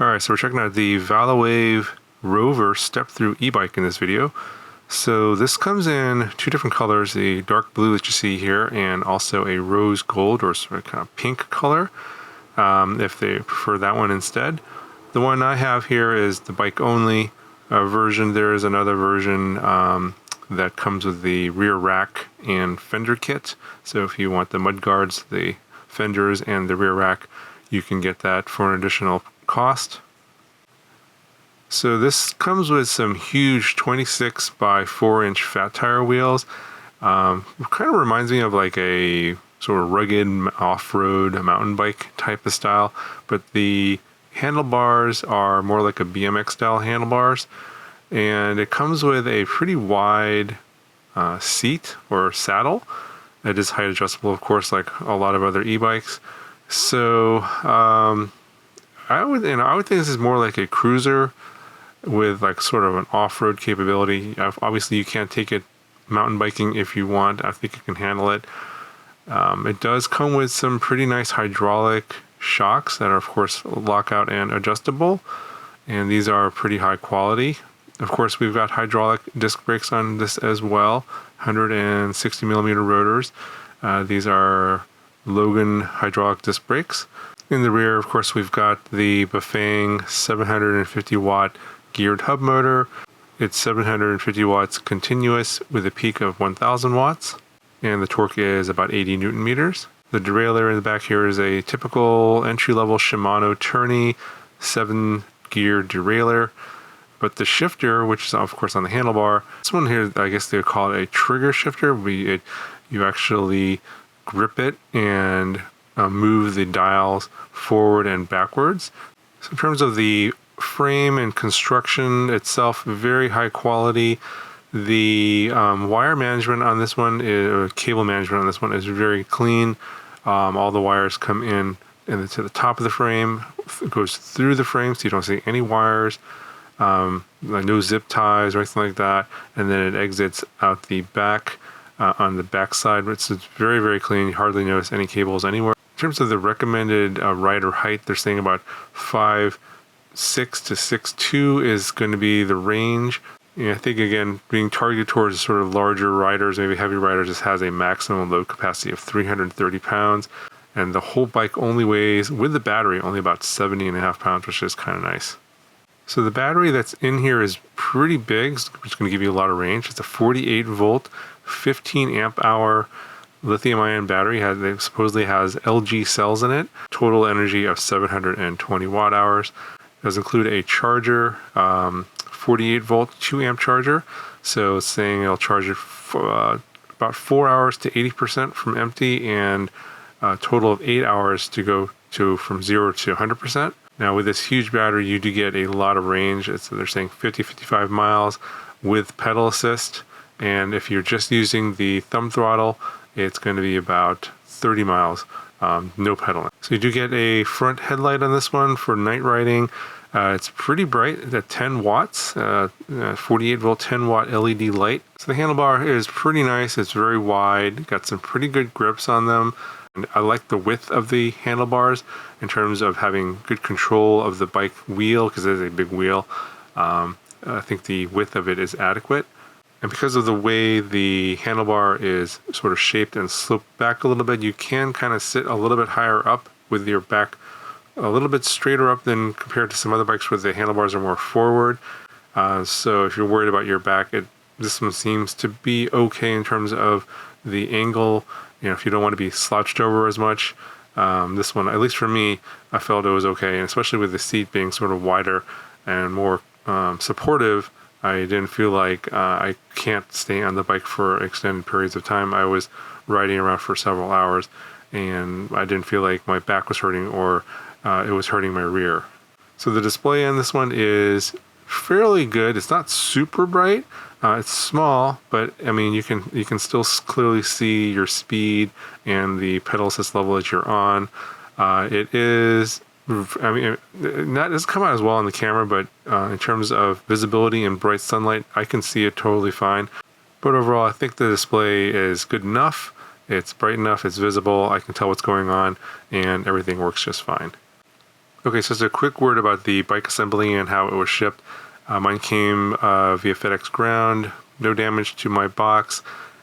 Alright, so we're checking out the Velowave Rover step-through e-bike in this video. So this comes in two different colors, the dark blue that you see here and also a rose gold or sort of kind of pink color, if they prefer that one instead. The one I have here is the bike only version. There is another version that comes with the rear rack and fender kit. So if you want the mud guards, the fenders, and the rear rack, you can get that for an additional cost. So this comes with some huge 26 by 4-inch fat tire wheels. Kind of reminds me of like a sort of rugged off-road mountain bike type of style, but the handlebars are more like a BMX style handlebars, and it comes with a pretty wide seat or saddle. It is height adjustable, of course, like a lot of other e-bikes. So I would think this is more like a cruiser with like sort of an off-road capability. Obviously, you can't take it mountain biking if you want. I think it can handle it. It does come with some pretty nice hydraulic shocks that are, of course, lockout and adjustable, and these are pretty high quality. Of course, we've got hydraulic disc brakes on this as well, 160 millimeter rotors. These are Logan hydraulic disc brakes. In the rear, of course, we've got the Bafang 750 watt geared hub motor. It's 750 watts continuous with a peak of 1000 watts, and the torque is about 80 Newton meters. The derailleur in the back here is a typical entry-level Shimano tourney 7-gear derailleur, but the shifter, which is of course on the handlebar, this one here, I guess they would call it a trigger shifter. You actually grip it and move the dials forward and backwards. So in terms of the frame and construction itself, very high quality. The wire management on this one, cable management on this one is very clean. All the wires come in and to the top of the frame. It goes through the frame, so you don't see any wires, like no zip ties or anything like that. And then it exits out the back on the back side. It's very, very clean. You hardly notice any cables anywhere. In terms of the recommended rider height, they're saying about 5'6" to 6'2" is going to be the range. And I think, again, being targeted towards sort of larger riders, maybe heavy riders, this has a maximum load capacity of 330 pounds. And the whole bike only weighs, with the battery, only about 70.5 pounds, which is kind of nice. So the battery that's in here is pretty big, which is going to give you a lot of range. It's a 48 volt, 15 amp hour lithium-ion battery. It supposedly has LG cells in it. Total energy of 720 watt hours. It does include a charger, 48 volt, 2 amp charger. So it's saying it'll charge it for about 4 hours to 80% from empty, and a total of 8 hours to go to from 0 to 100%. Now with this huge battery, you do get a lot of range. They're saying 50-55 miles with pedal assist. And if you're just using the thumb throttle, it's going to be about 30 miles, no pedaling. So you do get a front headlight on this one for night riding. It's pretty bright at 10 watts, 48 volt, 10 watt LED light. So the handlebar is pretty nice. It's very wide, got some pretty good grips on them. And I like the width of the handlebars in terms of having good control of the bike wheel, because it is a big wheel. I think the width of it is adequate. And because of the way the handlebar is sort of shaped and sloped back a little bit, you can kind of sit a little bit higher up with your back a little bit straighter up than compared to some other bikes where the handlebars are more forward. So if you're worried about your back, this one seems to be okay in terms of the angle. You know, if you don't want to be slouched over as much, this one, at least for me, I felt it was okay. And especially with the seat being sort of wider and more supportive, I didn't feel like I can't stay on the bike for extended periods of time. I was riding around for several hours, and I didn't feel like my back was hurting or it was hurting my rear. So the display on this one is fairly good. It's not super bright. It's small, but I mean, you can still clearly see your speed and the pedal assist level that you're on. It is, I mean, that doesn't come out as well on the camera, but in terms of visibility and bright sunlight, I can see it totally fine. But overall, I think the display is good enough. It's bright enough, it's visible, I can tell what's going on, and everything works just fine. Okay, so just a quick word about the bike assembly and how it was shipped. Mine came via FedEx Ground, no damage to my box.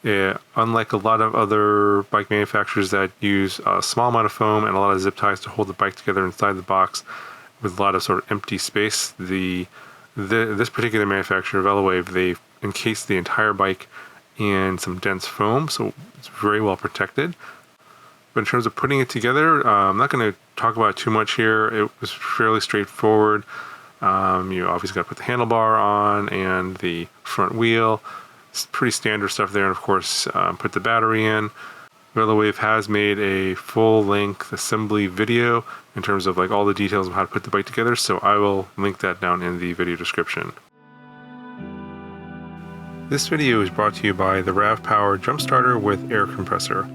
Unlike a lot of other bike manufacturers that use a small amount of foam and a lot of zip ties to hold the bike together inside the box with a lot of sort of empty space, this particular manufacturer, Velowave, they encased the entire bike in some dense foam, so it's very well protected. But in terms of putting it together, I'm not going to talk about it too much here. It was fairly straightforward. You obviously got to put the handlebar on and the front wheel. It's pretty standard stuff there. And of course, put the battery in. Velowave has made a full-length assembly video in terms of like all the details of how to put the bike together, so I will link that down in the video description. This video is brought to you by the RAV Power Jump Starter with Air Compressor.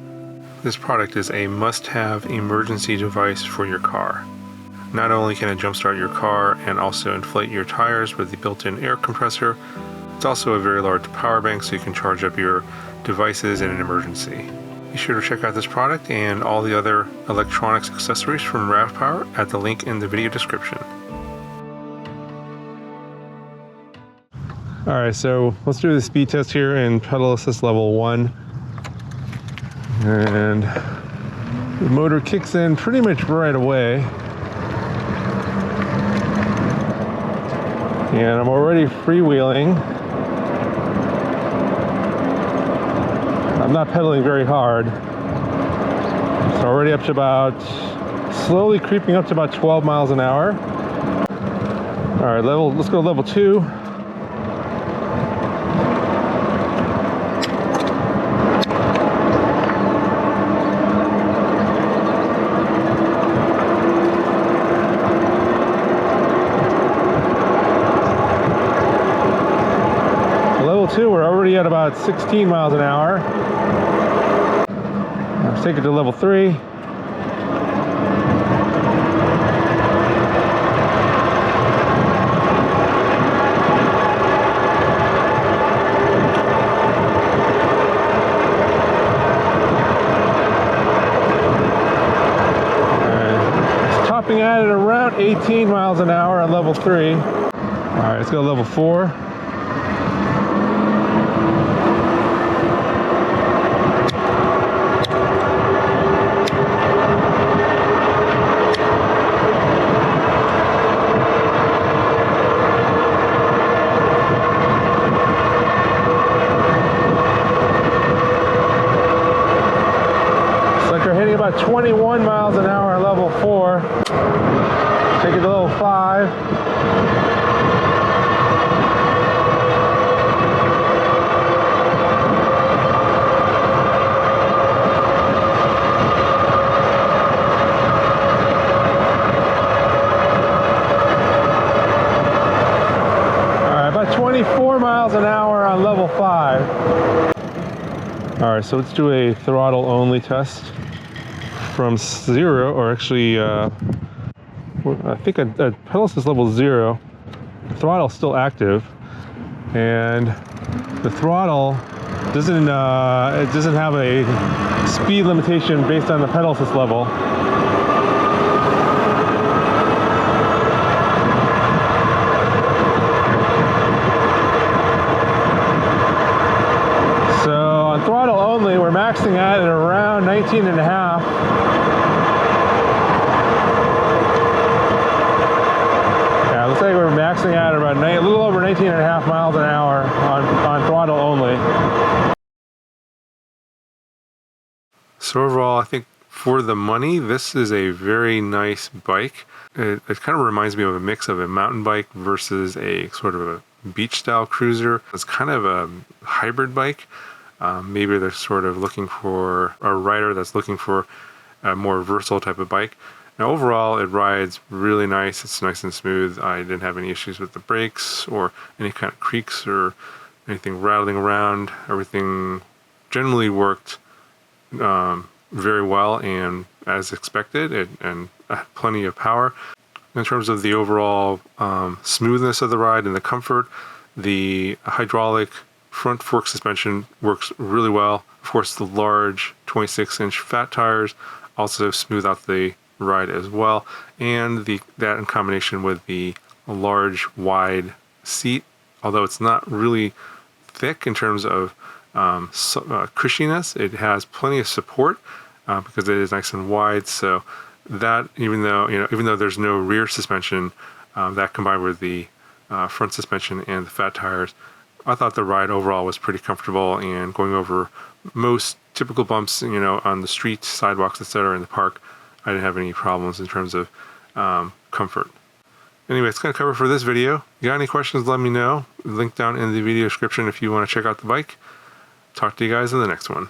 This product is a must-have emergency device for your car. Not only can it jumpstart your car and also inflate your tires with the built-in air compressor, it's also a very large power bank so you can charge up your devices in an emergency. Be sure to check out this product and all the other electronics accessories from RAV Power at the link in the video description. Alright, so let's do the speed test here in pedal assist level 1. And the motor kicks in pretty much right away. And I'm already freewheeling. I'm not pedaling very hard. It's already up to about, slowly creeping up to about 12 miles an hour. All right, let's go to level 2. We're already at about 16 miles an hour. Let's take it to level 3. It's topping out at around 18 miles an hour on level 3. All right, let's go to level 4. About 21 miles an hour on level 4. Take it to level 5. Alright, about 24 miles an hour on level 5. Alright, so let's do a throttle only test. From 0, or actually I think at pedal assist level 0, the throttle is still active, and the throttle doesn't it doesn't have a speed limitation based on the pedal assist level. So on throttle only, we're maxing out at around 19.5. Looks like we're maxing out at about a little over 19.5 miles an hour on throttle only. So overall, I think for the money, this is a very nice bike. It kind of reminds me of a mix of a mountain bike versus a sort of a beach style cruiser. It's kind of a hybrid bike. Maybe they're sort of looking for a rider that's looking for a more versatile type of bike. Now overall, it rides really nice. It's nice and smooth. I didn't have any issues with the brakes or any kind of creaks or anything rattling around. Everything generally worked very well and as expected, and had plenty of power. In terms of the overall smoothness of the ride and the comfort, the hydraulic front fork suspension works really well. Of course, the large 26-inch fat tires also smooth out the ride as well, and that in combination with the large wide seat, although it's not really thick in terms of cushiness, it has plenty of support because it is nice and wide. So that even though there's no rear suspension, that combined with the front suspension and the fat tires, I thought the ride overall was pretty comfortable, and going over most typical bumps, on the streets, sidewalks, etc. in the park, I didn't have any problems in terms of comfort. Anyway, it's going to cover for this video. If you got any questions, let me know. Link down in the video description if you want to check out the bike. Talk to you guys in the next one.